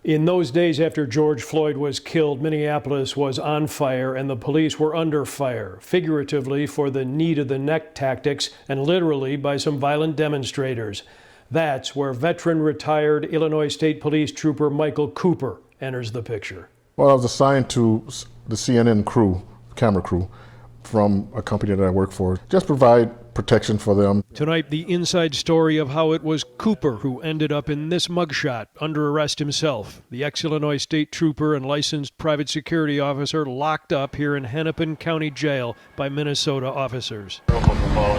In those days after George Floyd was killed, Minneapolis was on fire and the police were under fire, figuratively for the knee-to-the-neck tactics and literally by some violent demonstrators. That's where veteran retired Illinois State Police Trooper Michael Cooper enters the picture. Well, I was assigned to the CNN crew, camera crew, from a company that I work for, just provide protection for them. Tonight, the inside story of how it was Cooper who ended up in this mugshot, under arrest himself. The ex-Illinois State Trooper and licensed private security officer locked up here in Hennepin County Jail by Minnesota officers.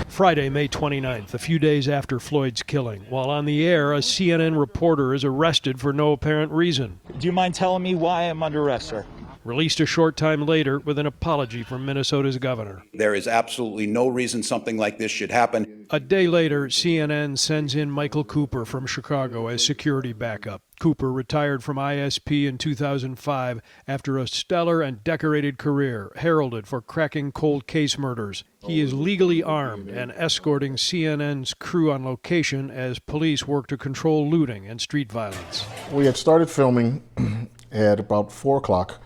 Friday, May 29th, a few days after Floyd's killing. While on the air, a CNN reporter is arrested for no apparent reason. Do you mind telling me why I'm under arrest, sir? Released a short time later with an apology from Minnesota's governor. There is absolutely no reason something like this should happen. A day later, CNN sends in Michael Cooper from Chicago as security backup. Cooper retired from ISP in 2005 after a stellar and decorated career, heralded for cracking cold case murders. He is legally armed and escorting CNN's crew on location as police work to control looting and street violence. We had started filming at about 4 o'clock.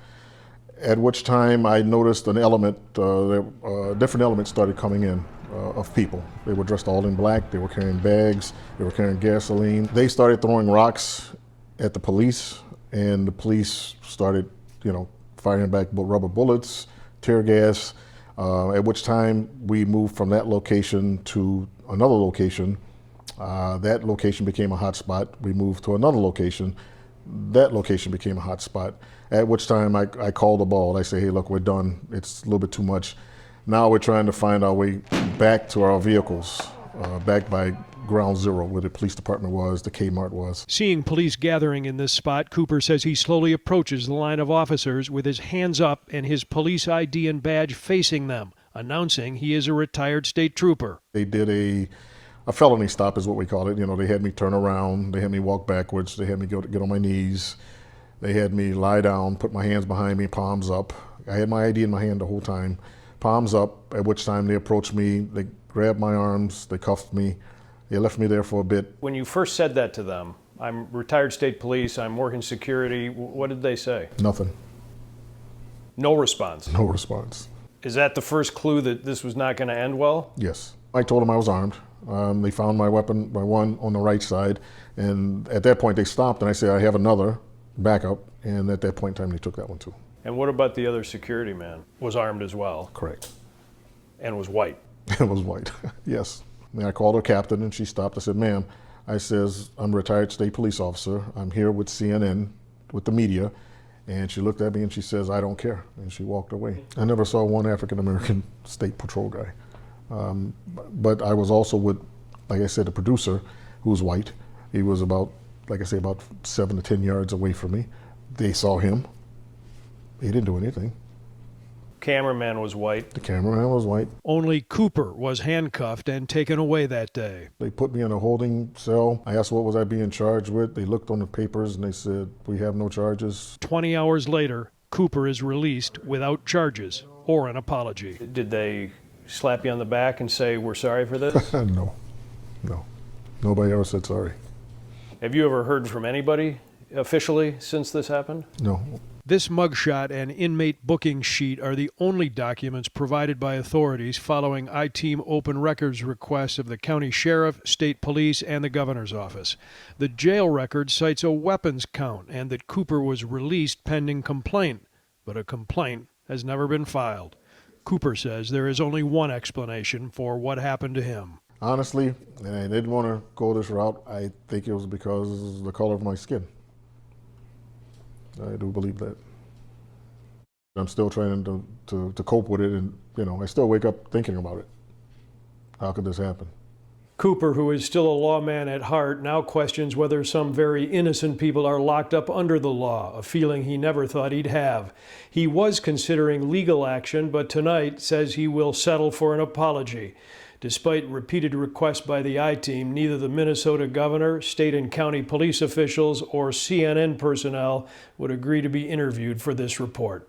At which time I noticed an element, different elements started coming in of people. They were dressed all in black, they were carrying bags, they were carrying gasoline. They started throwing rocks at the police, and the police started, firing back rubber bullets, tear gas, at which time we moved from that location to another location. That location became a hot spot. We moved to another location. That location became a hot spot, at which time I called the ball. I say, hey, look, we're done. It's a little bit too much. Now we're trying to find our way back to our vehicles, back by Ground Zero, where the police department was, the Kmart was. Seeing police gathering in this spot, Cooper says he slowly approaches the line of officers with his hands up and his police ID and badge facing them, announcing he is a retired state trooper. They did a felony stop is what we call it. They had me turn around, they had me walk backwards, they had me get on my knees, they had me lie down, put my hands behind me, palms up. I had my ID in my hand the whole time, palms up, at which time they approached me, they grabbed my arms, they cuffed me, they left me there for a bit. When you first said that to them, I'm retired state police, I'm working security, what did they say? Nothing. No response? No response. Is that the first clue that this was not going to end well? Yes. I told them I was armed. They found my weapon, my one on the right side, and at that point they stopped, and I said, I have another backup, and at that point in time they took that one too. And what about the other security man? Was armed as well? Correct. And was white? It was white, yes. And I called her captain, and she stopped. I said, ma'am, I says, I'm a retired state police officer. I'm here with CNN, with the media. And she looked at me and she says, I don't care. And she walked away. I never saw one African-American state patrol guy. But I was also with, like I said, the producer, who was white. He was about, like I say, about 7 to 10 yards away from me. They saw him. He didn't do anything. Cameraman was white. The cameraman was white. Only Cooper was handcuffed and taken away that day. They put me in a holding cell. I asked what was I being charged with. They looked on the papers and they said, we have no charges. 20 hours later, Cooper is released without charges or an apology. Did they slap you on the back and say, we're sorry for this? No. Nobody ever said sorry. Have you ever heard from anybody officially since this happened? No. This mugshot and inmate booking sheet are the only documents provided by authorities following I-Team open records requests of the county sheriff, state police, and the governor's office. The jail record cites a weapons count and that Cooper was released pending complaint, but a complaint has never been filed. Cooper says there is only one explanation for what happened to him. Honestly, and I didn't want to go this route, I think it was because of the color of my skin. I do believe that. I'm still trying to cope with it, and I still wake up thinking about it. How could this happen? Cooper, who is still a lawman at heart, now questions whether some very innocent people are locked up under the law, a feeling he never thought he'd have. He was considering legal action, but tonight says he will settle for an apology. Despite repeated requests by the I-Team, neither the Minnesota governor, state and county police officials, or CNN personnel would agree to be interviewed for this report.